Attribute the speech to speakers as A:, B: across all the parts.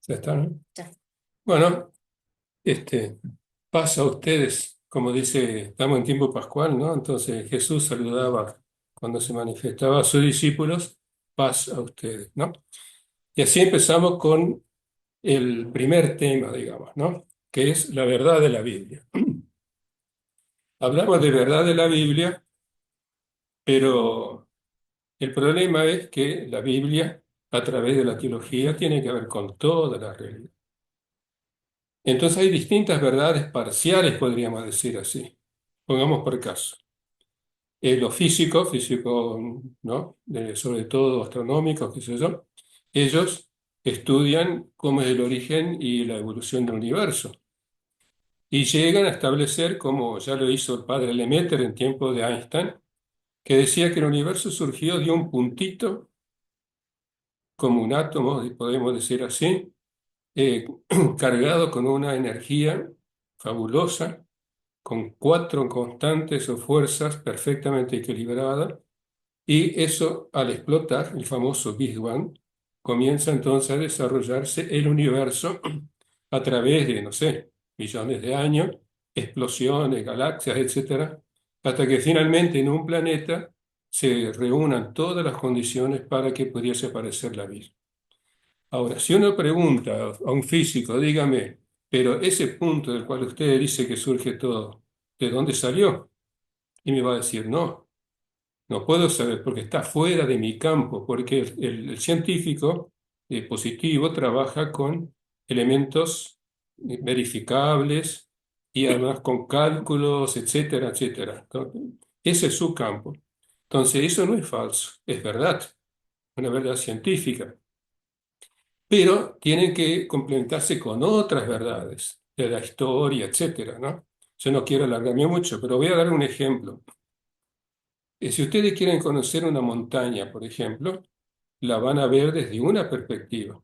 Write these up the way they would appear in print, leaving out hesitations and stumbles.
A: Ya está, ¿no?
B: Ya.
A: Bueno, este, paz a ustedes, como dice, estamos en tiempo pascual, ¿no? Entonces Jesús saludaba cuando se manifestaba a sus discípulos, paz a ustedes, ¿no? Y así empezamos con el primer tema, digamos, ¿no? Que es la verdad de la Biblia. Hablamos de verdad de la Biblia, pero el problema es que la Biblia, a través de la teología, tiene que ver con toda la realidad. Entonces hay distintas verdades parciales, podríamos decir así. Pongamos por caso. Los físicos, ¿no? Sobre todo astronómicos, qué sé yo, ellos estudian cómo es el origen y la evolución del universo. Y llegan a establecer, como ya lo hizo el padre Lemaitre en tiempo de Einstein, que decía que el universo surgió de un puntito, como un átomo, podemos decir así, eh, cargado con una energía fabulosa, con cuatro constantes o fuerzas perfectamente equilibradas, y eso al explotar, el famoso Big Bang, comienza entonces a desarrollarse el universo a través de, no sé, millones de años, explosiones, galaxias, etcétera, hasta que finalmente en un planeta se reúnan todas las condiciones para que pudiese aparecer la vida. Ahora, si uno pregunta a un físico, dígame, pero ese punto del cual usted dice que surge todo, ¿de dónde salió? Y me va a decir, no, no puedo saber porque está fuera de mi campo, porque el científico positivo trabaja con elementos verificables y además con cálculos, etcétera, etcétera. Entonces, ese es su campo. Entonces, eso no es falso, es verdad, una verdad científica, pero tienen que complementarse con otras verdades de la historia, etcétera, ¿no? Yo no quiero alargarme mucho, pero voy a dar un ejemplo. Si ustedes quieren conocer una montaña, por ejemplo, la van a ver desde una perspectiva.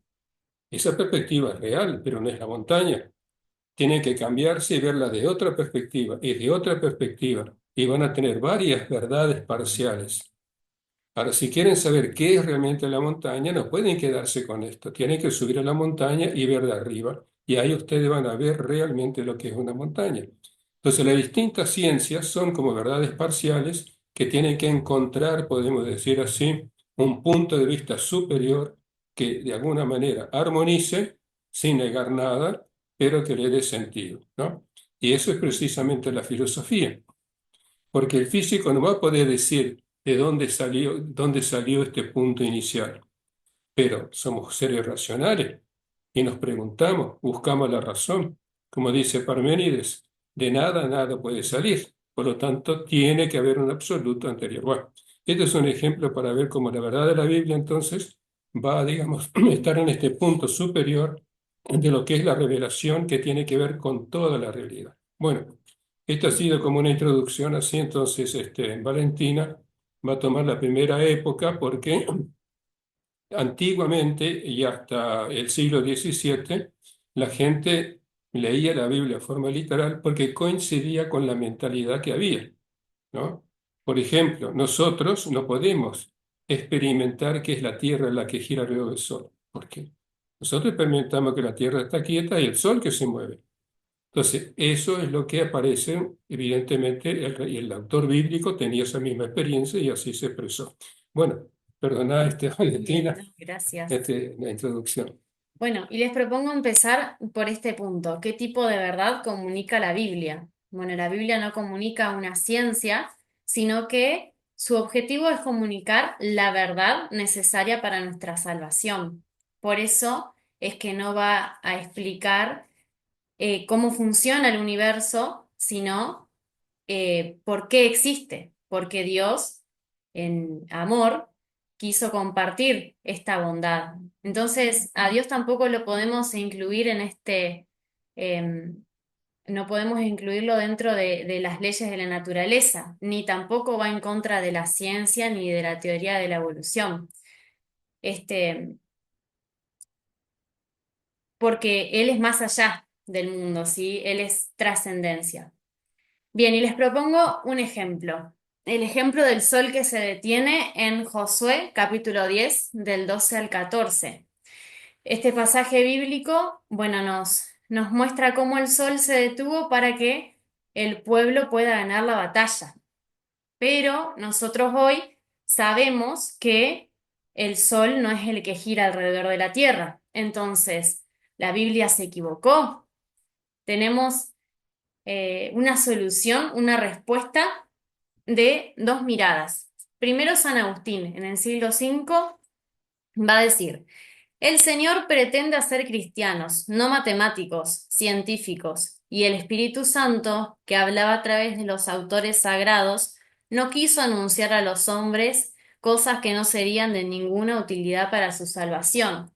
A: Esa perspectiva es real, pero no es la montaña. Tienen que cambiarse y verla de otra perspectiva y de otra perspectiva, y van a tener varias verdades parciales. Ahora, si quieren saber qué es realmente la montaña, no pueden quedarse con esto. Tienen que subir a la montaña y ver de arriba. Y ahí ustedes van a ver realmente lo que es una montaña. Entonces, las distintas ciencias son como verdades parciales que tienen que encontrar, podemos decir así, un punto de vista superior que de alguna manera armonice, sin negar nada, pero que le dé sentido, ¿no? Y eso es precisamente la filosofía, porque el físico no va a poder decir de dónde salió este punto inicial, pero somos seres racionales y nos preguntamos, buscamos la razón. Como dice Parménides, de nada nada puede salir, por lo tanto tiene que haber un absoluto anterior. Bueno, este es un ejemplo para ver cómo la verdad de la Biblia entonces va, digamos, a estar en este punto superior de lo que es la revelación que tiene que ver con toda la realidad. Bueno, esto ha sido como una introducción así, entonces Valentina va a tomar la primera época porque antiguamente y hasta el siglo XVII la gente leía la Biblia de forma literal porque coincidía con la mentalidad que había, ¿no? Por ejemplo, nosotros no podemos experimentar que es la Tierra la que gira alrededor del Sol. ¿Por qué? Nosotros experimentamos que la Tierra está quieta y el Sol que se mueve. Entonces, eso es lo que aparece, evidentemente, y el autor bíblico tenía esa misma experiencia y así se expresó. Bueno, perdona,
B: Bien,
A: Valentina,
B: no, gracias.
A: la introducción.
B: Bueno, y les propongo empezar por este punto. ¿Qué tipo de verdad comunica la Biblia? Bueno, la Biblia no comunica una ciencia, sino que su objetivo es comunicar la verdad necesaria para nuestra salvación. Por eso es que no va a explicar cómo funciona el universo, sino por qué existe, porque Dios, en amor, quiso compartir esta bondad. Entonces, a Dios tampoco lo podemos incluir en em, no podemos incluirlo dentro de las leyes de la naturaleza, ni tampoco va en contra de la ciencia ni de la teoría de la evolución. Este, porque Él es más allá del mundo, ¿sí? Él es trascendencia. Bien, y les propongo un ejemplo. El ejemplo del sol que se detiene en Josué, capítulo 10 del 12 al 14. Este pasaje bíblico, bueno, nos muestra cómo el sol se detuvo para que el pueblo pueda ganar la batalla. Pero nosotros hoy sabemos que el sol no es el que gira alrededor de la Tierra. Entonces, la Biblia se equivocó. Tenemos una solución, una respuesta de dos miradas. Primero, San Agustín, en el siglo V, va a decir: el Señor pretende hacer cristianos, no matemáticos, científicos, y el Espíritu Santo, que hablaba a través de los autores sagrados, no quiso anunciar a los hombres cosas que no serían de ninguna utilidad para su salvación.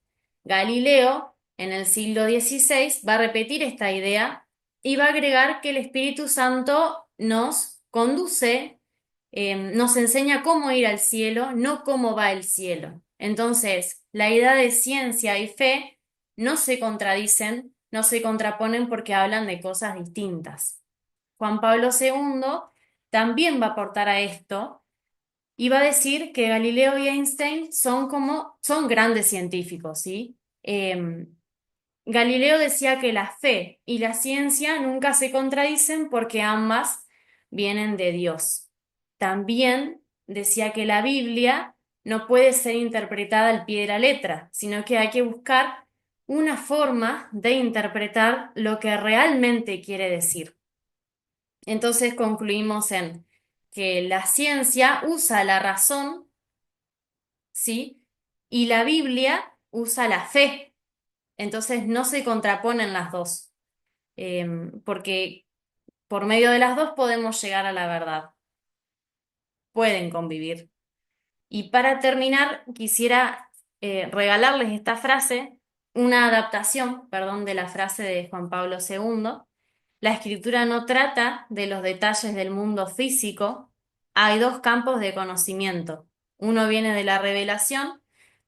B: Galileo, en el siglo XVI, va a repetir esta idea y va a agregar que el Espíritu Santo nos conduce, nos enseña cómo ir al cielo, no cómo va el cielo. Entonces, la idea de ciencia y fe no se contradicen, no se contraponen porque hablan de cosas distintas. Juan Pablo II también va a aportar a esto y va a decir que Galileo y Einstein son grandes científicos, ¿sí? Galileo decía que la fe y la ciencia nunca se contradicen porque ambas vienen de Dios. También decía que la Biblia no puede ser interpretada al pie de la letra, sino que hay que buscar una forma de interpretar lo que realmente quiere decir. Entonces concluimos en que la ciencia usa la razón, ¿sí? Y la Biblia usa la fe. Entonces no se contraponen las dos, porque por medio de las dos podemos llegar a la verdad, pueden convivir. Y para terminar, quisiera regalarles esta frase, una adaptación, perdón, de la frase de Juan Pablo II. La escritura no trata de los detalles del mundo físico. Hay dos campos de conocimiento. Uno viene de la revelación,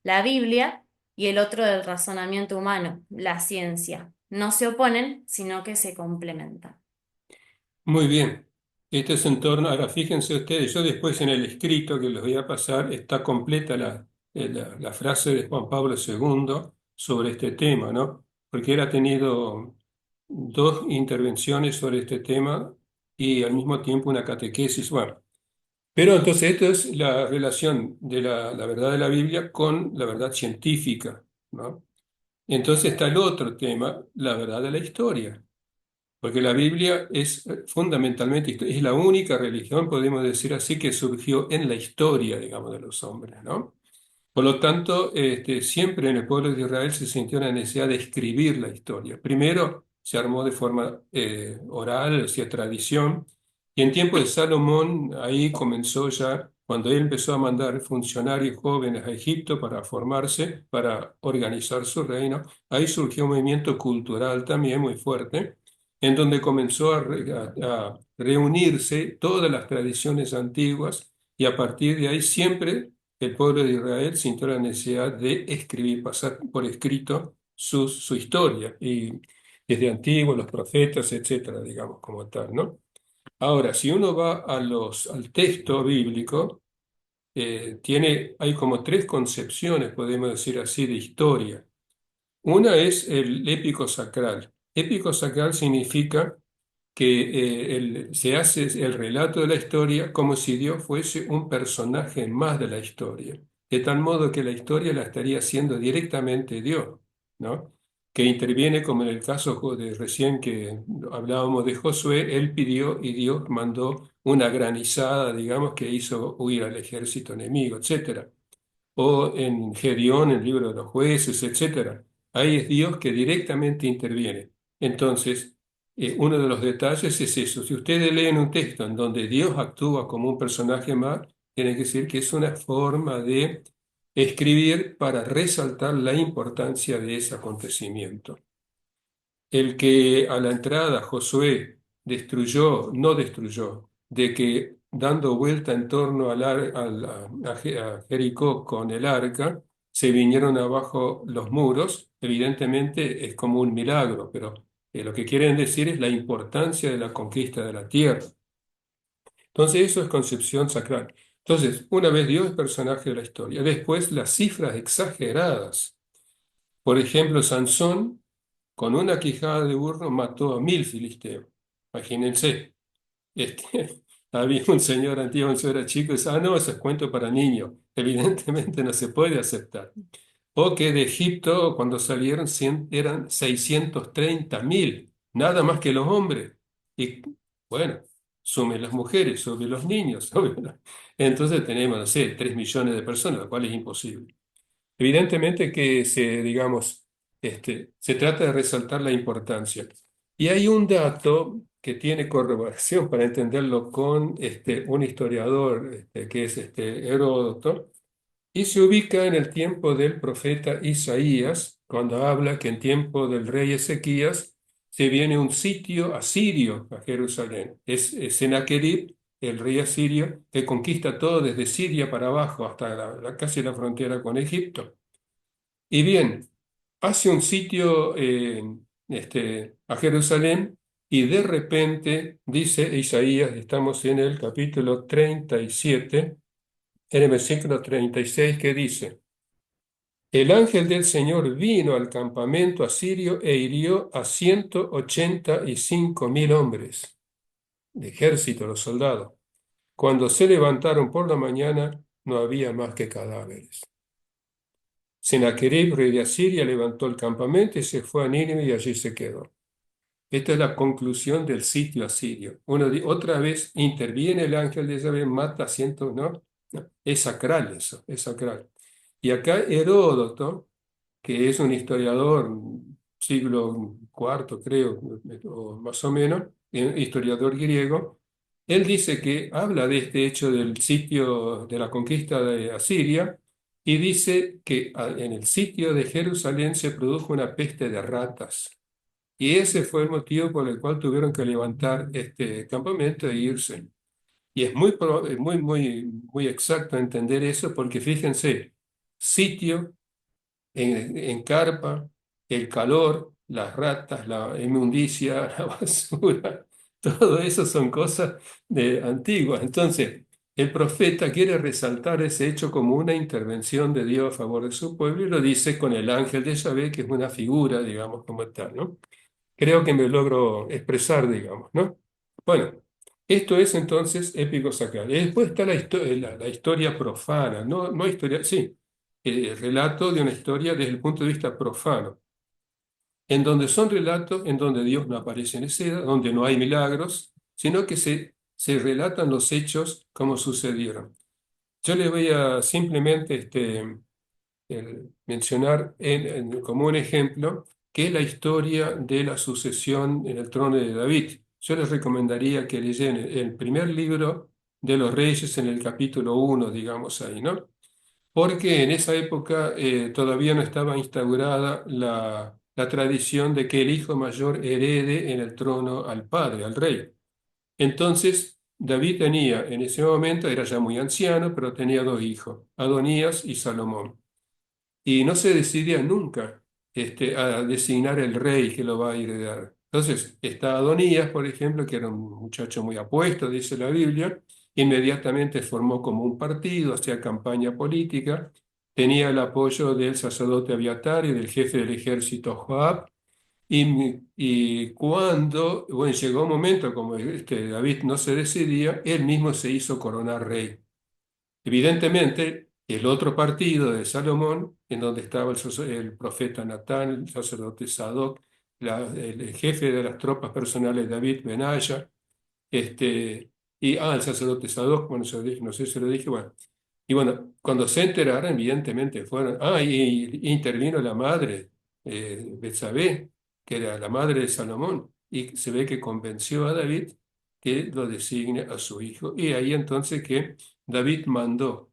B: la Biblia, y el otro del razonamiento humano, la ciencia. No se oponen, sino que se complementan.
A: Muy bien. Este es en torno, ahora fíjense ustedes, yo después en el escrito que les voy a pasar está completa la frase de Juan Pablo II sobre este tema, ¿no? Porque él ha tenido dos intervenciones sobre este tema y al mismo tiempo una catequesis. Bueno, pero entonces esto es la relación de la verdad de la Biblia con la verdad científica, ¿no? Entonces está el otro tema, la verdad de la historia. Porque la Biblia es fundamentalmente, es la única religión, podemos decir así, que surgió en la historia, digamos, de los hombres, ¿no? Por lo tanto, siempre en el pueblo de Israel se sintió la necesidad de escribir la historia. Primero se armó de forma oral, hacía tradición, y en tiempo de Salomón, ahí comenzó ya, cuando él empezó a mandar funcionarios jóvenes a Egipto para formarse, para organizar su reino, ahí surgió un movimiento cultural también muy fuerte, en donde comenzó a reunirse todas las tradiciones antiguas, y a partir de ahí siempre el pueblo de Israel sintió la necesidad de escribir, pasar por escrito su historia, y desde antiguo, los profetas, etcétera, digamos, como tal, ¿no? Ahora, si uno va al texto bíblico, hay como tres concepciones, podemos decir así, de historia. Una es el épico sacral. Épico sacral significa que se hace el relato de la historia como si Dios fuese un personaje más de la historia, de tal modo que la historia la estaría haciendo directamente Dios, ¿no? Que interviene, como en el caso de recién que hablábamos de Josué, él pidió y Dios mandó una granizada, digamos, que hizo huir al ejército enemigo, etcétera, o en Gedeón, el libro de los jueces, etcétera. Ahí es Dios que directamente interviene. Entonces, uno de los detalles es eso. Si ustedes leen un texto en donde Dios actúa como un personaje más, tiene que decir que es una forma de escribir para resaltar la importancia de ese acontecimiento. El que a la entrada Josué no destruyó, de que dando vuelta en torno a Jericó con el arca, se vinieron abajo los muros, evidentemente es como un milagro, pero lo que quieren decir es la importancia de la conquista de la tierra. Entonces eso es concepción sacral. Entonces, una vez Dios es personaje de la historia, después las cifras exageradas Por ejemplo, Sansón, con una quijada de burro, mató a 1000 filisteos. Imagínense. Había un señor antiguo, cuando yo era chico, y decía, no, eso es cuento para niños. Evidentemente no se puede aceptar. O que de Egipto, cuando salieron, eran 630.000, nada más que los hombres. Y bueno, sume las mujeres, sume los niños. Entonces tenemos, no sé, 3 millones de personas, lo cual es imposible. Evidentemente que digamos, se trata de resaltar la importancia. Y hay un dato que tiene corroboración para entenderlo con un historiador que es Heródoto, y se ubica en el tiempo del profeta Isaías, cuando habla que en tiempo del rey Ezequías se viene un sitio asirio a Jerusalén. Es Sennacherib, el rey asirio, que conquista todo desde Siria para abajo hasta casi la frontera con Egipto. Y bien, hace un sitio a Jerusalén y de repente, dice Isaías, estamos en el capítulo 37, en el versículo 36, que dice, el ángel del Señor vino al campamento asirio e hirió a 185.000 hombres, de ejército, los soldados. Cuando se levantaron por la mañana, no había más que cadáveres. Sennacherib, rey de Asiria, levantó el campamento y se fue a Nínive y allí se quedó. Esta es la conclusión del sitio asirio. Otra vez interviene el ángel de Yahvé, mata a cientos, ¿no? No, es sacral eso, es sacral. Y acá Heródoto, que es un historiador, siglo IV, creo, o más o menos, historiador griego, él dice que habla de este hecho del sitio de la conquista de Asiria y dice que en el sitio de Jerusalén se produjo una peste de ratas. Y ese fue el motivo por el cual tuvieron que levantar este campamento e irse. Y es muy exacto entender eso porque fíjense, sitio en carpa, el calor, las ratas, la inmundicia, la basura, todo eso son cosas antiguas. Entonces, el profeta quiere resaltar ese hecho como una intervención de Dios a favor de su pueblo y lo dice con el ángel de Yahvé, que es una figura, digamos, como tal, ¿no? Creo que me logro expresar, digamos, ¿no? Bueno, esto es entonces épico sacral. Y después está la historia profana, no historia, sí, el relato de una historia desde el punto de vista profano, en donde son relatos en donde Dios no aparece en escena, donde no hay milagros, sino que se relatan los hechos como sucedieron. Yo le voy a simplemente mencionar como un ejemplo que es la historia de la sucesión en el trono de David. Yo les recomendaría que leyeran el primer libro de los Reyes en el capítulo 1, digamos ahí, ¿no? Porque en esa época todavía no estaba instaurada la tradición de que el hijo mayor herede en el trono al padre, al rey. Entonces, David tenía, en ese momento, era ya muy anciano, pero tenía 2 hijos, Adonías y Salomón. Y no se decidía nunca a designar el rey que lo va a heredar. Entonces, está Adonías, por ejemplo, que era un muchacho muy apuesto, dice la Biblia, inmediatamente formó como un partido, hacía campaña política, tenía el apoyo del sacerdote Abiatar y del jefe del ejército Joab, y cuando, bueno, llegó un momento como David no se decidía, él mismo se hizo coronar rey. Evidentemente, el otro partido de Salomón, en donde estaba el profeta Natán, el sacerdote Sadoc, el jefe de las tropas personales David Benaya, el sacerdote Sadoc, bueno, no sé si lo dije, bueno. Y bueno, cuando se enteraron, evidentemente fueron, y intervino la madre, Betsabé, que era la madre de Salomón, y se ve que convenció a David que lo designe a su hijo. Y ahí entonces que David mandó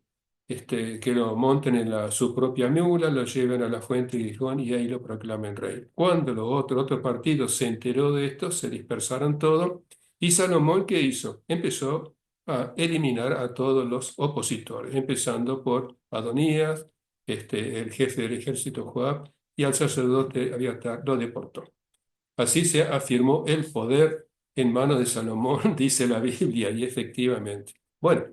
A: que lo monten en su propia mula, lo lleven a la fuente de Gijón y ahí lo proclamen rey. Cuando otro partido se enteró de esto, se dispersaron todos. ¿Y Salomón qué hizo? Empezó a eliminar a todos los opositores, empezando por Adonías, el jefe del ejército Joab, y al sacerdote Abiatar lo deportó. Así se afirmó el poder en manos de Salomón, dice la Biblia, y efectivamente. Bueno,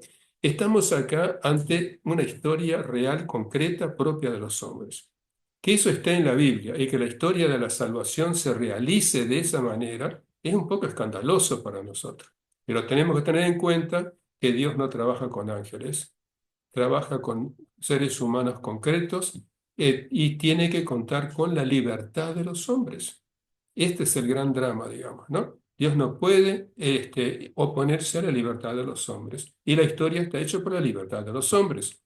A: estamos acá ante una historia real, concreta, propia de los hombres. que eso esté en la Biblia y que la historia de la salvación se realice de esa manera es un poco escandaloso para nosotros. Pero tenemos que tener en cuenta que Dios no trabaja con ángeles, trabaja con seres humanos concretos, y tiene que contar con la libertad de los hombres. Este es el gran drama, digamos, ¿no? Dios no puede oponerse a la libertad de los hombres. Y la historia está hecha por la libertad de los hombres.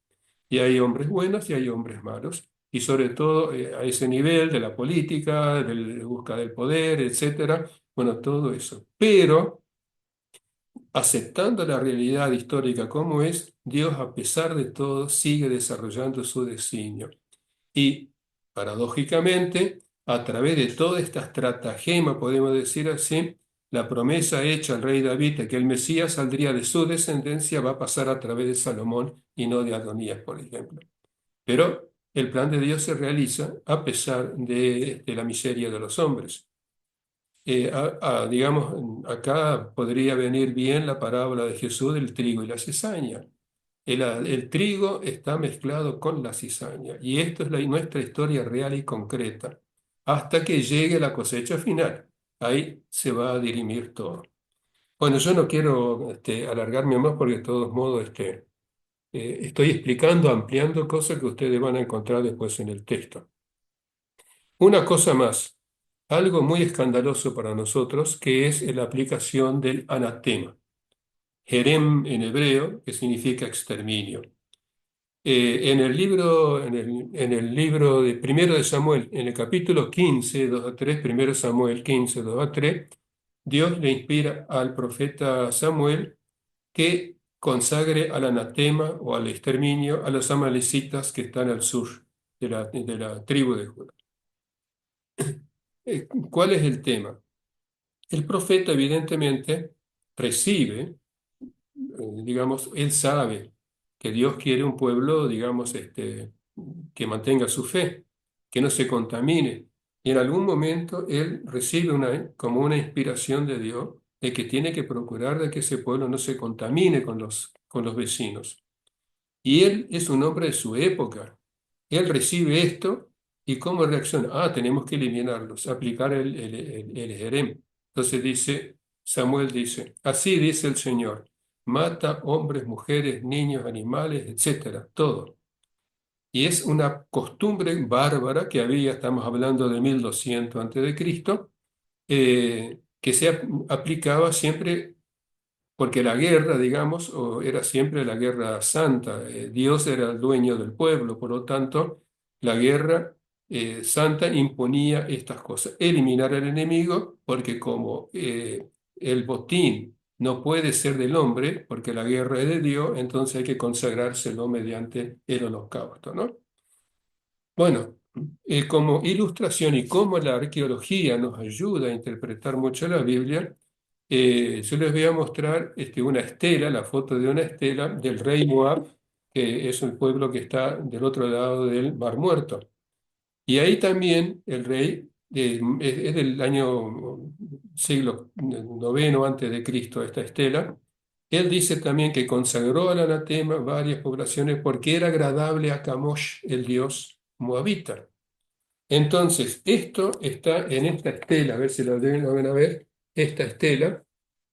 A: Y hay hombres buenos y hay hombres malos. Y sobre todo a ese nivel de la política, de la busca del poder, etcétera. Bueno, todo eso. Pero aceptando la realidad histórica como es, Dios, a pesar de todo, sigue desarrollando su designio. Y, paradójicamente, a través de toda esta estratagema, podemos decir así, la promesa hecha al rey David de que el Mesías saldría de su descendencia va a pasar a través de Salomón y no de Adonías, por ejemplo. Pero el plan de Dios se realiza a pesar de la miseria de los hombres. Digamos, acá podría venir bien la parábola de Jesús del trigo y la cizaña. El trigo está mezclado con la cizaña y esto es nuestra historia real y concreta hasta que llegue la cosecha final. Ahí se va a dirimir todo. Bueno, yo no quiero alargarme más porque de todos modos estoy explicando, ampliando cosas que ustedes van a encontrar después en el texto. Una cosa más, algo muy escandaloso para nosotros, que es la aplicación del anatema. Jerem en hebreo, que significa exterminio. En el libro de Primero de Samuel, en el capítulo 15, 2 a 3, Primero Samuel 15, 2 a 3, Dios le inspira al profeta Samuel que consagre al anatema o al exterminio a los amalecitas que están al sur de la tribu de Judá. ¿Cuál es el tema? El profeta evidentemente recibe, digamos, él sabe que Dios quiere un pueblo, digamos, que mantenga su fe, que no se contamine. Y en algún momento él recibe como una inspiración de Dios de que tiene que procurar de que ese pueblo no se contamine con los vecinos. Y él es un hombre de su época. Él recibe esto y ¿cómo reacciona? Tenemos que eliminarlos, aplicar el Jerem. Entonces Samuel dice, así dice el Señor, mata hombres, mujeres, niños, animales, etcétera, todo. Y es una costumbre bárbara que había, estamos hablando de 1200 antes de Cristo, que se aplicaba siempre porque la guerra, digamos, era siempre la guerra santa. Dios era el dueño del pueblo, por lo tanto, la guerra santa imponía estas cosas. Eliminar al enemigo, porque como el botín no puede ser del hombre, porque la guerra es de Dios, entonces hay que consagrárselo mediante el holocausto, ¿no? Bueno, como ilustración y como la arqueología nos ayuda a interpretar mucho la Biblia, yo les voy a mostrar una estela, la foto de una estela del rey Moab, que es un pueblo que está del otro lado del Mar Muerto. Y ahí también el rey, es del año siglo noveno antes de Cristo, esta estela. Él dice también que consagró al anatema varias poblaciones porque era agradable a Camosh, el dios moabita. Entonces, esto está en esta estela, a ver si lo ven a ver, esta estela.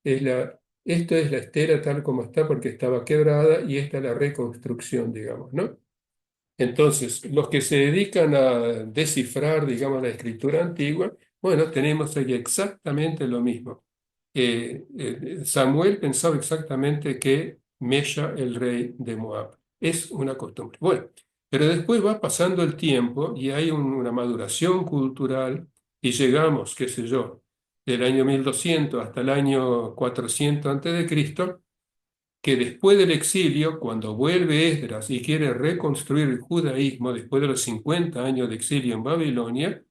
A: Esta es la estela tal como está porque estaba quebrada y esta es la reconstrucción, digamos, ¿no? Entonces, los que se dedican a descifrar, digamos, la escritura antigua, bueno, tenemos ahí exactamente lo mismo. Samuel pensaba exactamente que Mesha, el rey de Moab. Es una costumbre. Bueno, pero después va pasando el tiempo y hay una maduración cultural y llegamos, qué sé yo, del año 1200 hasta el año 400 antes de Cristo, que después del exilio, cuando vuelve Esdras y quiere reconstruir el judaísmo después de los 50 años de exilio en Babilonia,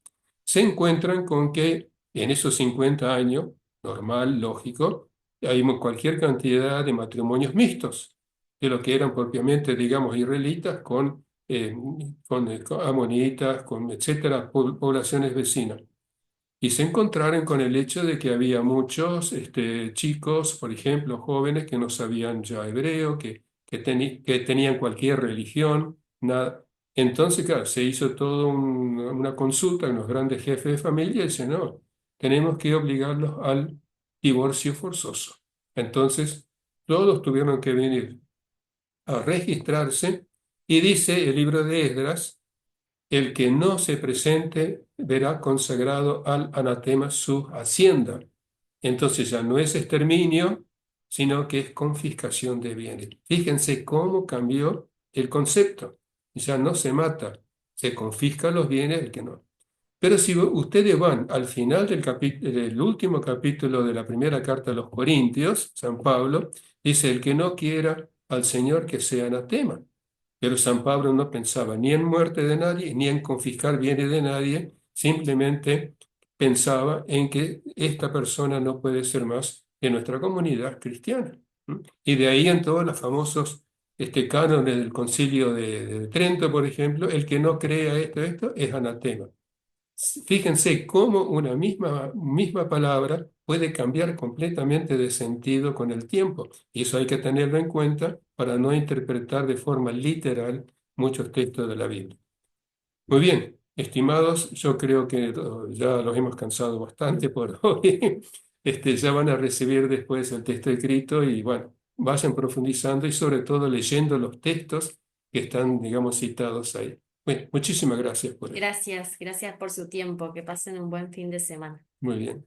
A: se encuentran con que en esos 50 años, normal, lógico, hay cualquier cantidad de matrimonios mixtos, de lo que eran propiamente, digamos, israelitas con amonitas, con etcétera, poblaciones vecinas. Y se encontraron con el hecho de que había muchos chicos, por ejemplo, jóvenes que no sabían ya hebreo, que tenían cualquier religión, nada. Entonces, claro, se hizo toda una consulta con los grandes jefes de familia y dicen, no, tenemos que obligarlos al divorcio forzoso. Entonces, todos tuvieron que venir a registrarse y dice el libro de Esdras, el que no se presente verá consagrado al anatema su hacienda. Entonces ya no es exterminio, sino que es confiscación de bienes. Fíjense cómo cambió el concepto. Ya no se mata, se confiscan los bienes del que no. Pero si ustedes van al final del último capítulo de la primera carta a los Corintios, San Pablo dice, el que no quiera al Señor que sea anatema. Pero San Pablo no pensaba ni en muerte de nadie, ni en confiscar bienes de nadie, simplemente pensaba en que esta persona no puede ser más de nuestra comunidad cristiana. ¿Mm? Y de ahí en todos los famosos cánones del Concilio de Trento, por ejemplo, el que no crea esto es anatema. Fíjense cómo una misma palabra puede cambiar completamente de sentido con el tiempo. Y eso hay que tenerlo en cuenta para no interpretar de forma literal muchos textos de la Biblia. Muy bien, estimados, yo creo que ya los hemos cansado bastante por hoy. Ya van a recibir después el texto escrito y bueno, vayan profundizando y sobre todo leyendo los textos que están, digamos, citados ahí. Bueno, muchísimas gracias por esto.
B: Gracias, gracias por su tiempo. Que pasen un buen fin de semana.
A: Muy bien.